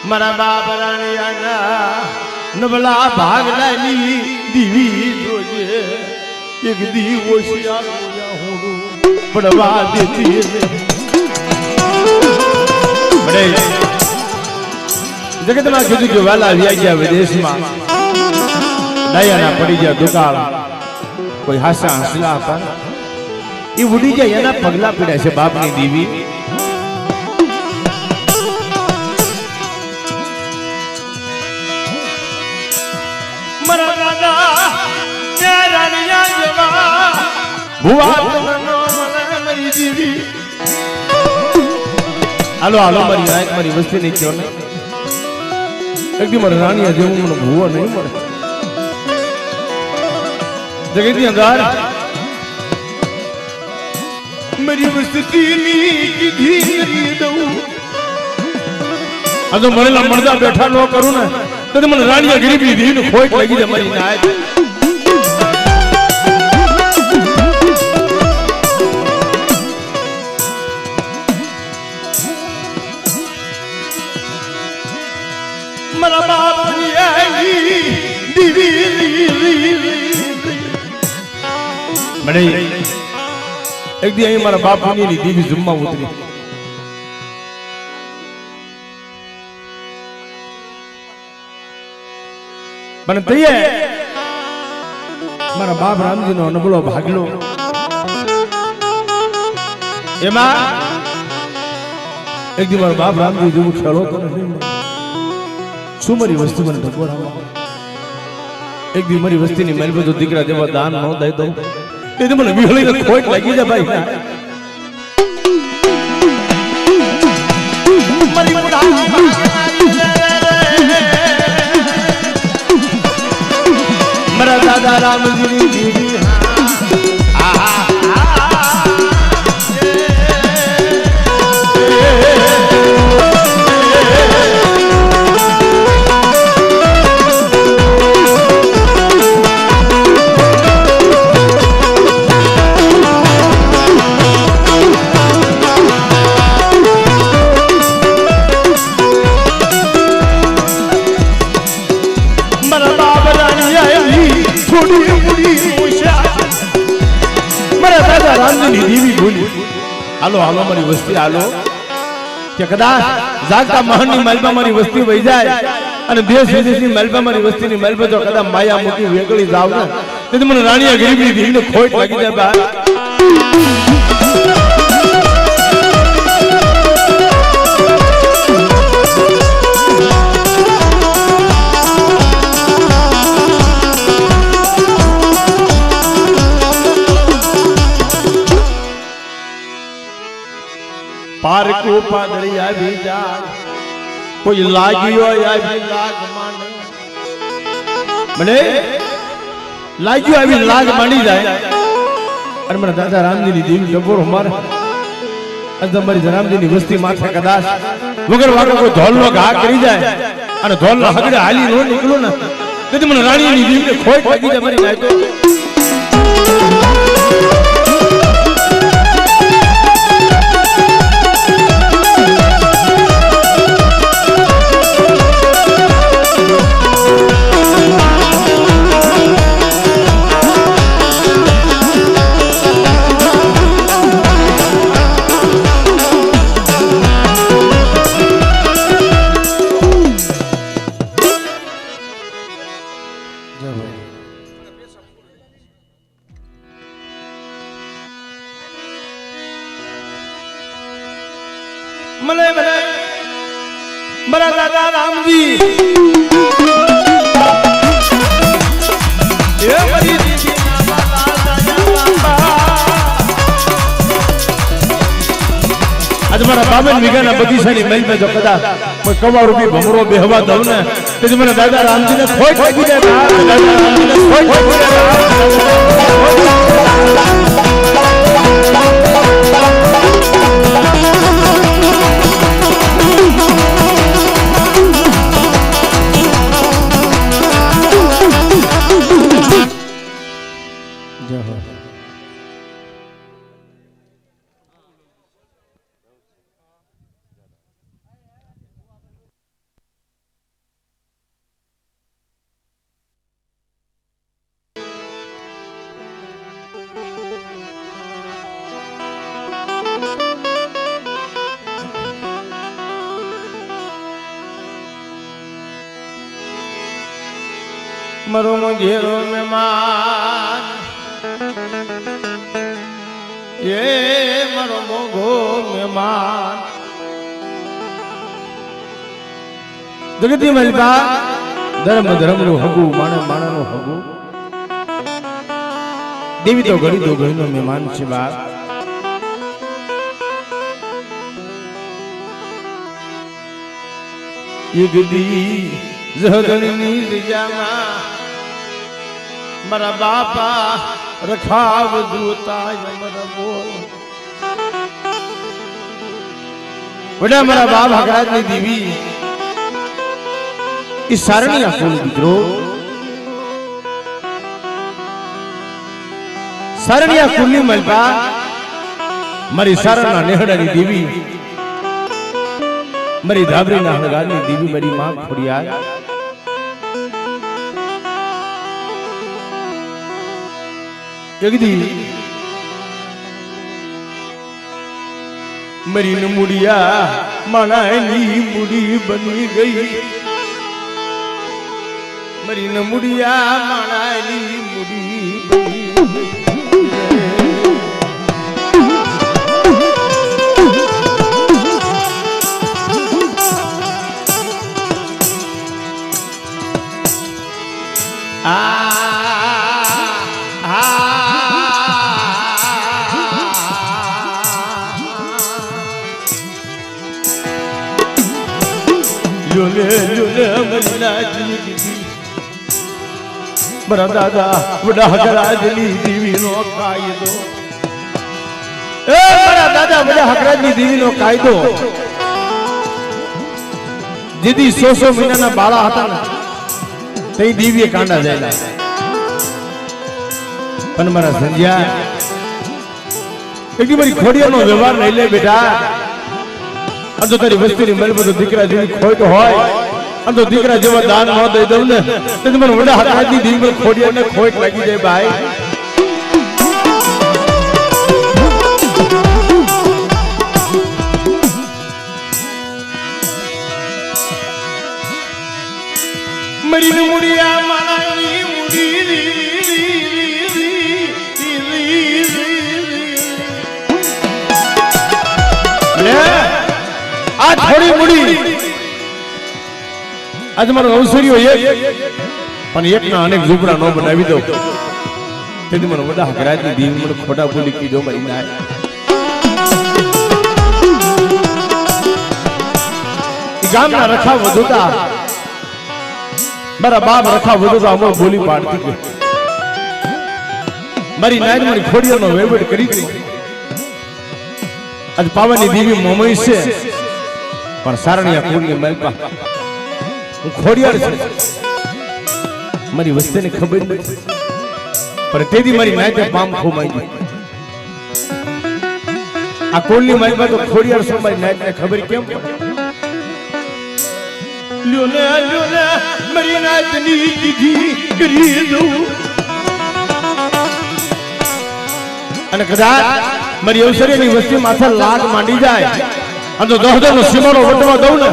મારા બાપ રાણિયાના નબળા ભાગલાની દીવી જોજે એક દી ઓશિયાર હું પડવા દેતી બડે જગતમાં કીધું કે વાલા વ્યા ગયા વિદેશમાં ડાયાના પડી ગયા દુકાળ કોઈ હાસા હસલા હતા એ ઉડી જાય એના પગલા પીડ્યા છે બાપની દીવી મારા દાદા રાણિયા જેવા ભુવા મારી દીવી હાલો હાલો મારી આંખ મારી વસ્તી નહીં કયો ને એકદી મારા રાણિયા જેવું મને ભૂવો નહીં મળે જગતની અંદર મારી વસ્તીની કીધી કરી દઉં આ તો મળેલા મળતા બેઠા ન કરું ને તો મને રાણિયા ગરીબી દીને ખોટ લાગી જાય મારી નાય મારા બાપની આઈ દીવી મને એક દી અહીં મારા બાપુની દીવી જમવા ઉતરી મને તૈયે મારા બાપ રામજી નો નબળો ભાગલો એમાં એક દી મારા બાપ રામજી જેવું ખેલો તો નથી શું મારી વસ્તી મને ઠકોર એક દી મારી વસ્તીની મહેલ બધું દીકરા જેવા દાન ન દઈ દઉં તે મને વિહળીને ખોટ લાગી જાય ભાઈ મારા દાદા રામજીની દીવી રામજીની દીવી ભૂલી હાલો હાલો મારી વસ્તી હાલો કે કદાચ જાગતા મહાનની મહેલમાં મારી વસ્તી વહી જાય અને દેશ વિદેશની મહેલમાં મારી વસ્તીની મહેલમાં જો કદાચ માયા મૂકી વેગળી જાવ ને તેથી મને રાણીયા ગરીબી દીવીને ખોટ લાગી જાય બા પારકો પાદળી આવી જાય કોઈ લાગ્યો આવી લાગ માને મને લાગ્યો આવી લાગ માંડી જાય અને મને દાદા રામજીની દેવી ડબોરો મારે અને તમારી રામજીની વસ્તી માથે કદાચ વગર વાગે કોઈ ધોલનો ઘા કરી જાય અને ધોલના હગડે હાલી ન નીકળું ને તેથી મને રાણીની દેવીને ખોટ લાગી જાય મારી નાય મને મને મારા દાદા રામજી એ મારી દીદીના બાબા આજ મારા બાબન વિગાના બગીચાની મહેલમાં જો કદાચ કોઈ કવા રૂપી ભમરો બેહવા દઉં ને તેથી મને દાદા રામજીને ખોટ લાગી જાય દાદા રામજીને ખોટ લાગી મારો ઘેરો મહેમાન એ મારો મોંઘો મહેમાન જગતી મલબા ધર્મ નું હગુ માણા નું હગુ દેવી તો ઘડી નો મહેમાન છે બાપ યગદી જહદની લીજામાં મારા બાપા રખાવ દૂતા મારા બોલ વડા મારા બાપ હકરાજની દેવી ઈ સારણી આપોલ દીકરો સારણિયા કુલની મલબા મારી સારણના નેહડાની દેવી મારી ધાબરીના હળગારની દેવી મારી માં ખોડિયાર જગદી મારી નમુડિયા માણાની મુડી બની ગઈ મારી નમુડિયા માણાની મુડી બની મારા દાદા વડા હકરાજની દેવીનો કાયદો મારા દાદા વડા હકરાજની દેવીનો કાયદો જેદી 100 મહિનાના બાળા હતા ને તે દેવીએ કાંડા જાયલા પણ મારા સંજ્યા એકદી મારી ખોડિયાનો વ્યવહાર લઈ લે બેટા અંતો તારી વસ્તીની મલ બધો દીકરા જેવી ખોટ હોય અંતો દીકરા જેવા દાન ન દઈ દઉં ને તો મને વડા હકરાજની દેવી ખોડિયાને ખોટ લાગી જાય ભાઈ મરી મુડિયા માણાની મુડી આ થોડી મુડી આજ મારો અવસરીઓ એક પણ એકના અનેક ઝૂંપડા ન બનાવી દો તેથી મને વડા હકરાજની દેવી મને ખોટા બોલી કીધો મારી ના ગામના રખા વધુતા મારા બાપ રખા વધુતા અમર બોલી પાડતી કે મારી નાયર મારી ખોડિયાનો વહીવટ કરી હતી આજ પાવાની દેવી મોમઈ છે પણ સારણિયા કુળની મલપા હું ખોડિયાર છું મારી વસ્તીને ખબર નથી પણ તેથી મારી નાયતે પામ ખોમાઈ ગઈ આ કુળની મલપા તો ખોડિયાર છે મારી નાયતને ખબર કેમ લ્યોને મારી નાયતની કીધી કરી દઉં અને કદાચ મારી અવસરેની વસ્તી માથે લાગ માંડી જાય અને તો 10 નો સીમાડો વટવા દઉં ને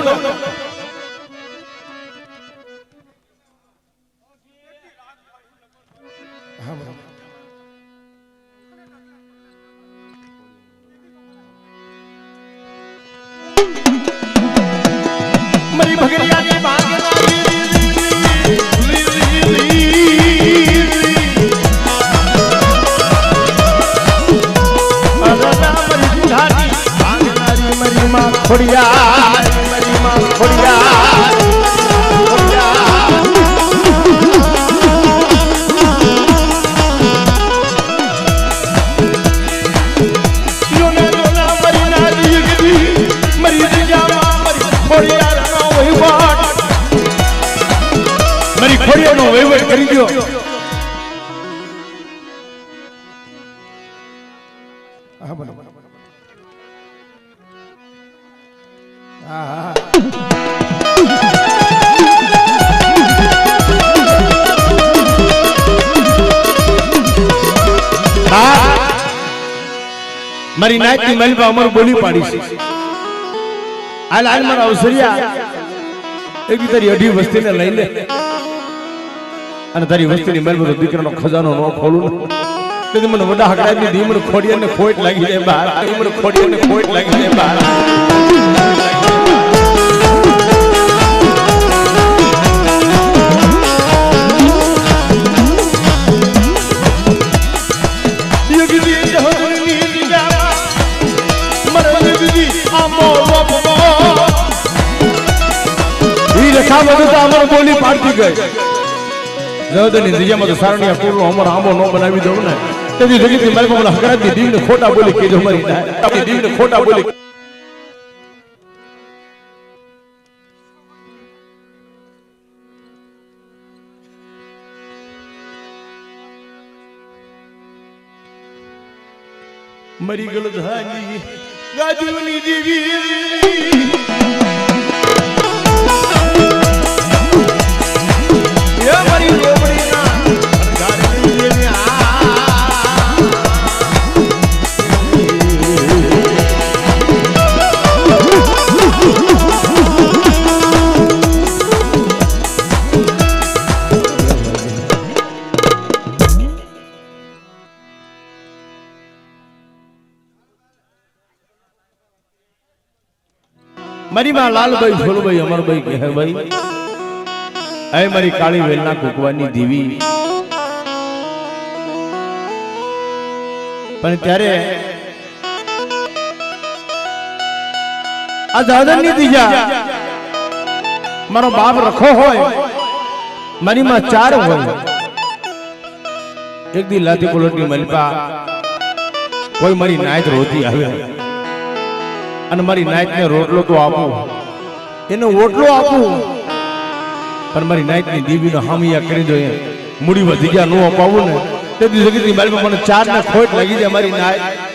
મારી ભગરિયાની ખોડિયાર મારી માં ખોડિયાર મારી ખોડિયાનો વહીવટ કરી દો મારી નાયકની મલબા અમર બોલી પાડી છે આ લાઈન મારા અવસરિયા એક તારી અઢી વસ્તીને લઈ લે અને તારી વસ્તીની મહેલ દીકરાનો ખજાનો ન ખોલું તેથી મને વડા હકડાની દી મને ખોડિયાને ખોટ લાગી જાય બહાર મને ખોડિયાને ખોટ લાગી જાય બહાર બોલી પાડતી ગઈ જવદની દિયામાં તો સારણિયા કુરનો અમર આંબો ન બનાવી દઉં ને તેથી જગતની મારી મને હકરાતી દીવને ખોટા બોલી કીધું મારી આપણી દીવને ખોટા બોલી મરી ગલ ધાની ગાજુની દેવી મારી માં લાલભાઈ ફૂલભાઈ અમરભાઈ કહે ભાઈ એ મારી કાળી વેલના કુકવાની દેવી પણ ત્યારે આ દાદરની દીજા મારો બાપ રખો હોય મારી માં ચાર હોય એક દી લાતી કોલોટની મલપા કોઈ મારી નાયત રોતી આવે અને મારી નાયત ને રોટલો તો આપું એને ઓટલો આપું પણ મારી નાયત ની દેવીનો હામિયા કરી દો મૂડી વધી ગયા નો અપાવું ને તેથી જગતની માલમાં મને ચાર ને ખોટ લાગી જાય મારી નાયત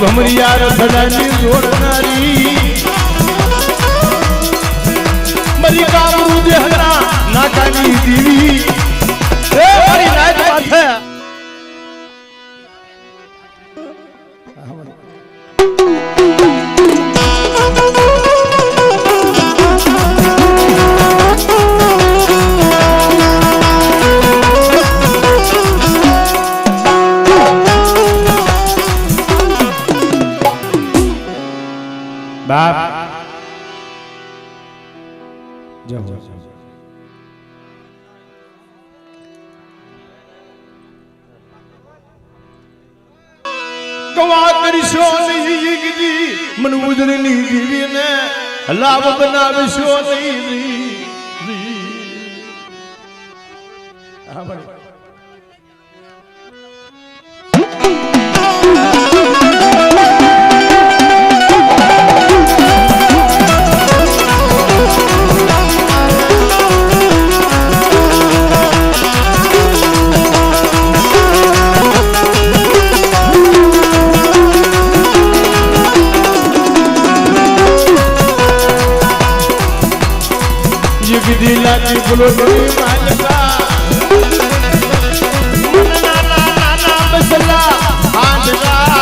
ભમરિયા રથડાની જોડનારી મરી કામરૂ દેહના નાકાની દેવી એ મારી નાયત માથે બાપ જાઓ ગવા કરીશો નહીં મન ઉજળની દીવીને લાભ બનાવીશો નહીં દિલાની બોલોની માલકા ના ના બસલા હાંડલા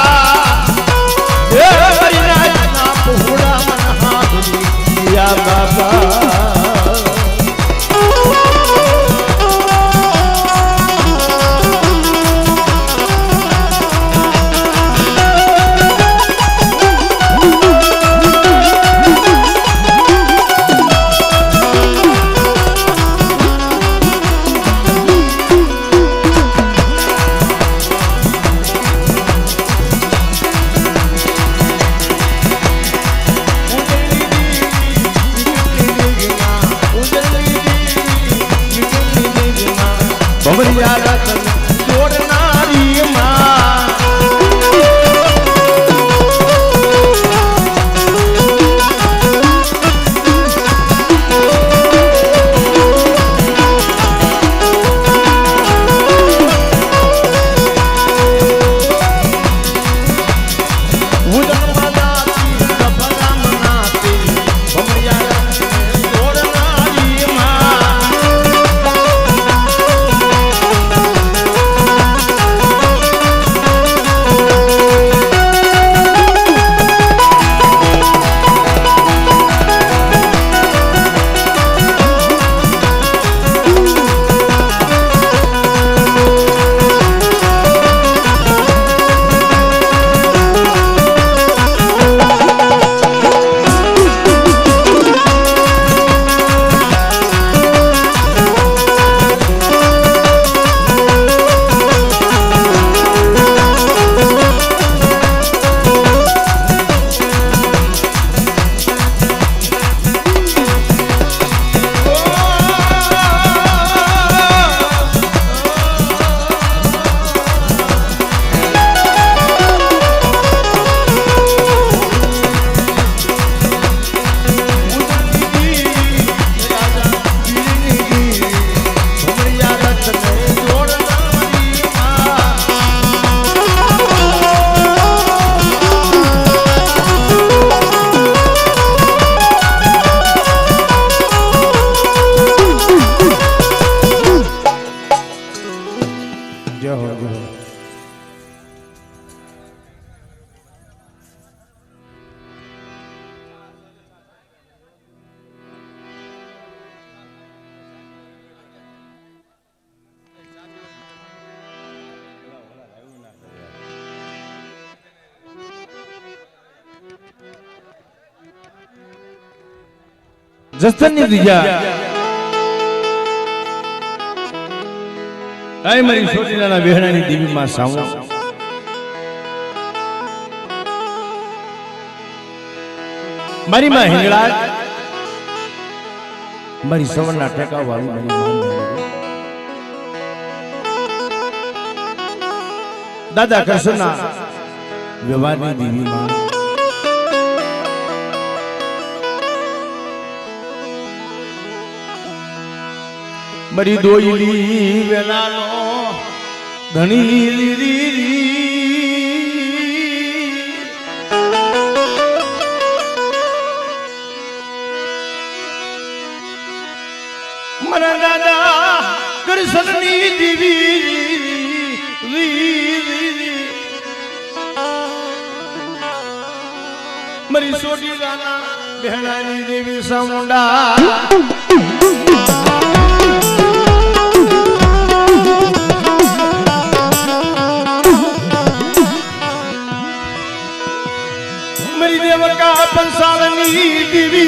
એ મારી નાના પોહડા મન હાથની યા બાબા જસ્તનની દીજા આય મારી સોટીલાના વેહણાની દેવીમાં સાવો મારી માં હિંગળા મારી સવરના ટેકા વાળી મારી માં દાદા કૃષ્ણના વ્યવહારની દેવીમાં મારી દોયલી વેલાનો ધણી લીરી મારા દાદા કૃષ્ણની દેવી મારી સોટીલાના બહેણાની દેવી સામુંડા पंसालनी देवी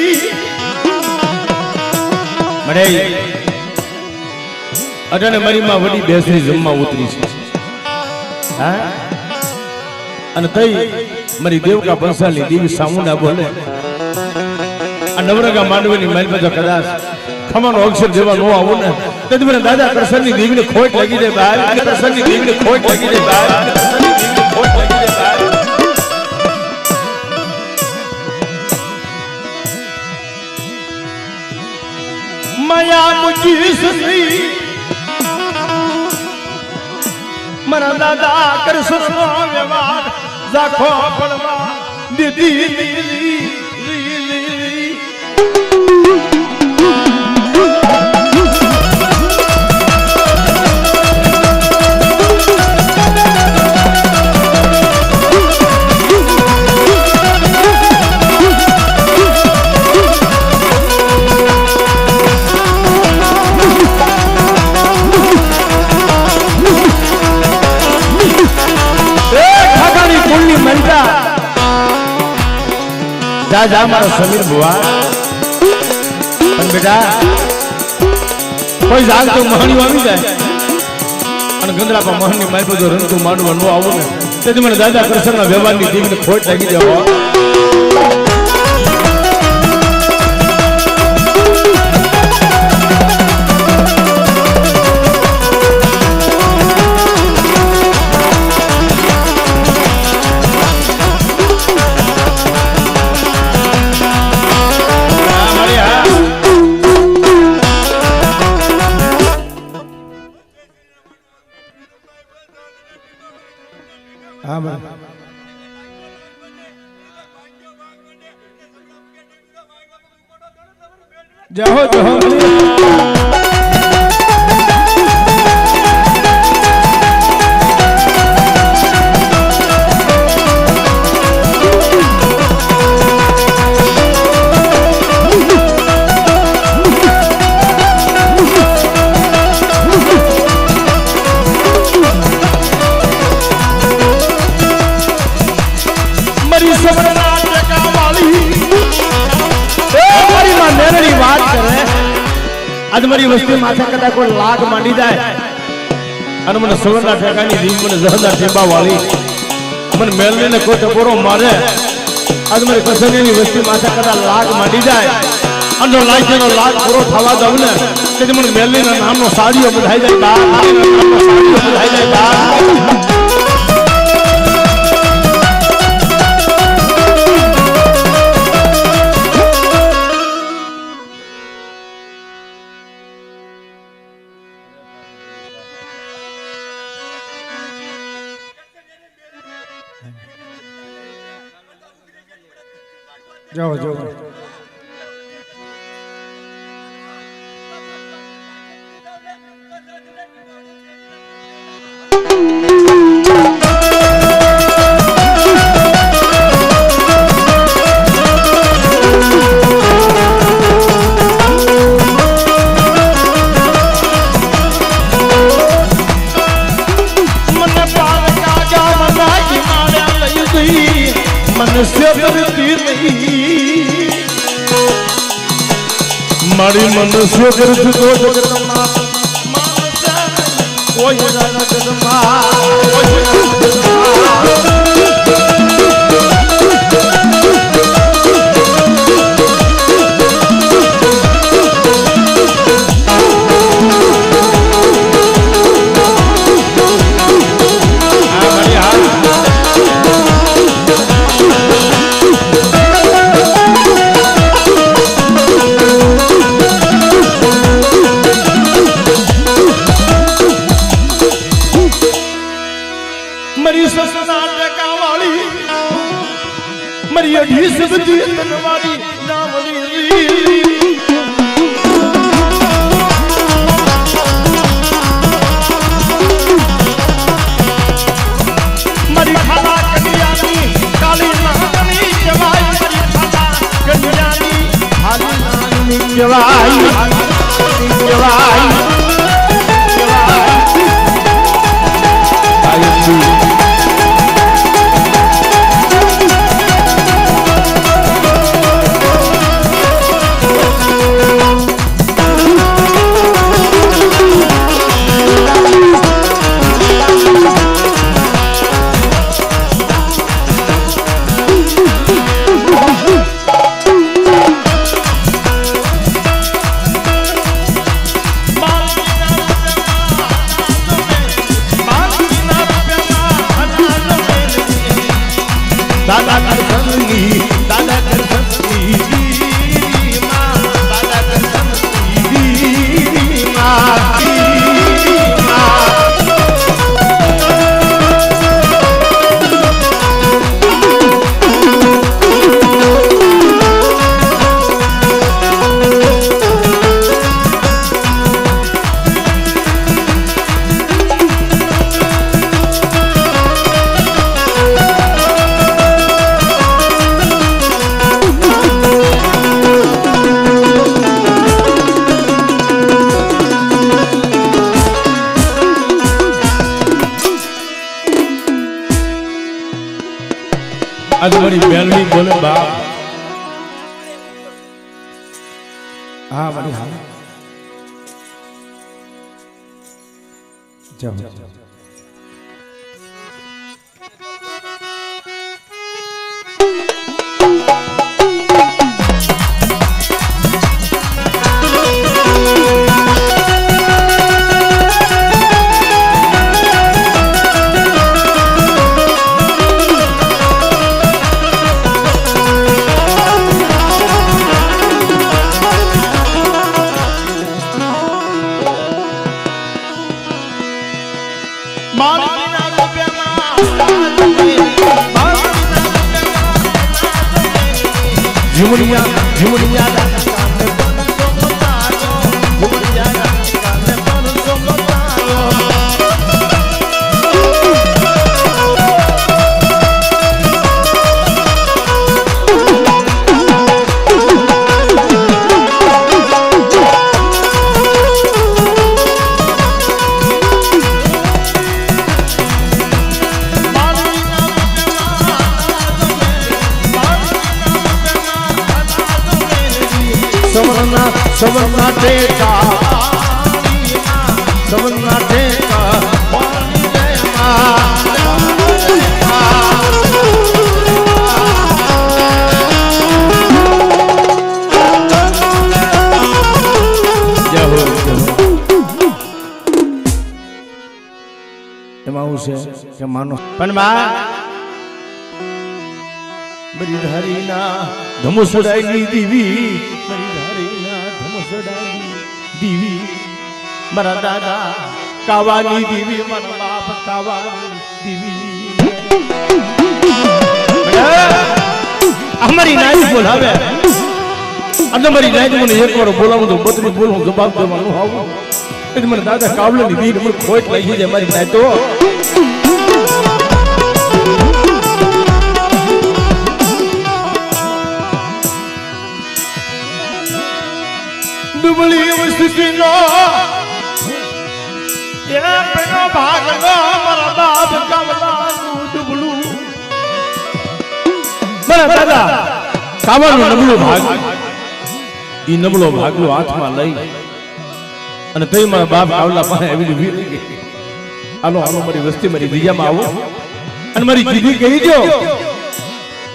मरे अटने मरी में वडी बेसरी जम्मा उतरी छे हां अने तई मरी देवका पंसालनी देवी सामुंडा बोले आ नवरगा मांडवीनी महल में जो कदाच खमानो अक्षर जेवा नो आवो ने तद મને દાદા કૃષ્ણની દેવીને ખોટ લાગી દે બાર કૃષ્ણની દેવીને ખોટ લાગી દે બાર કૃષ્ણની દેવીને ખોટ લાગી દે બાર माया मुझी सुनी मरा दादा कृष्ण व्यवहार जाखो पड़वा दीदी जा जा मारो समीर बुआ पण बेटा कोई जाग तो महणी આવી જાય અને ગંદરા પર महणी માઈ પર જો રંતુ માંડવા નો આવો ને તેથી મને દાદા કૃષ્ણના વ્યવહારની દેવીને ખોટ લાગી જાય હો जाओ जाओ मरी सबना टेका वाली मारी मां नेरड़ी बात करे आज मारी वस्ती माथा कदा को लाग मांडी जाए अन मन सवरना ठेकानी दी मन जहदा टेबा वाली मन मेलने ने को टपोरो मारे आज मारी कसनेनी वस्ती माथा कदा लाग मांडी जाए अनो लाइकेनो लाग पूरो थवा दवने ते मन मेलनी ना नाम नो साड़ीओ बधाई जाए बा साड़ीओ बधाई जाए बा जाओ जाओ मनुष्य तीर नहीं મારી મનુષ્ય કરશું તો જગતમાં કોઈ मरी अढ़ी सब्जी तनवारी नावली मरी खाला कन्यानी काली नानी जवाई मरी खाला कन्यानी काली नानी जवाई जवाई दादा कर संगी दादा कर संगी माँ दादा कर संगी माँ आज बड़ी बेलनी बोले बाप हाँ बड़ी हाँ जाओ झुमरिया झुमरिया सवरना टेका सवरना टेका કે માનો પણ માં બરી ધારીના ધમુસડાઈ દીવી दीवी मरा दादा कावानी दीवी मरा बाप कावानी दीवी हमारी नाई बोलावे अब हमारी नाई मुझे एक बार बोलाऊं तो बतरी बोलूं जवाब देवानो आऊं એટલે મને દાદા કાવલે ની દીક મને ખોટ લાગી છે મારી નાઈ તો दुबली स्थितिनो ये पेनो भागनो मरा बाप कावलानु दुबलू मरा दादा कावलानु नबलू भाग ઈ નબળો ભાગલો હાથમાં લઈ અને તઈ મારા બાપ કાવલા પાસે આવીને ઊભી રહી ગઈ. હાલો હાલો મારી વસ્તી મારી બીજામાં આવો અને મારી કીધી કહી દો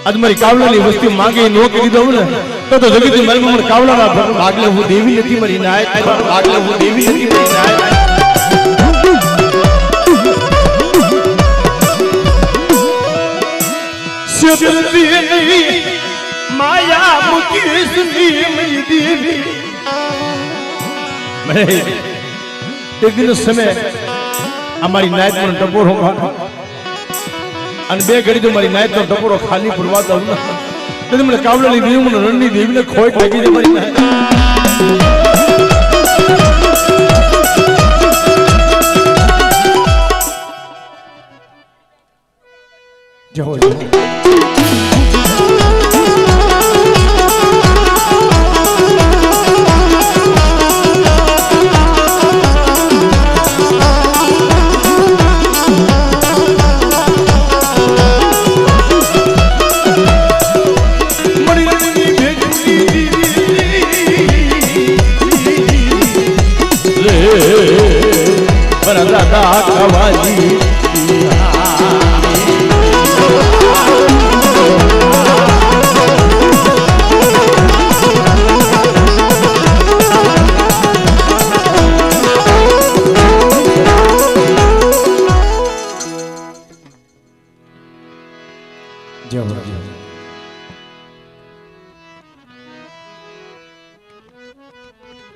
આજ મારી કાવલાની વસ્તી માંગે નો કરી દઉં ને તો જગત મારી મને કાવલાના ભાગલે હું દેવી નથી મારી નાય ભાગલે હું દેવી નથી મારી નાય. માયા મુકેશ મેરી દેવી એક દિન સમય અમારી નાયત નો ટપોરો અને બે ઘડી તો મારી નાયત નો ટપોરો ખાલી પૂરવા દઉં ને મને કાવલાની દેવી મને રણની દેવીને ખોટ લાગી છે મારી નાયત. જહો દાદા કવાજી જય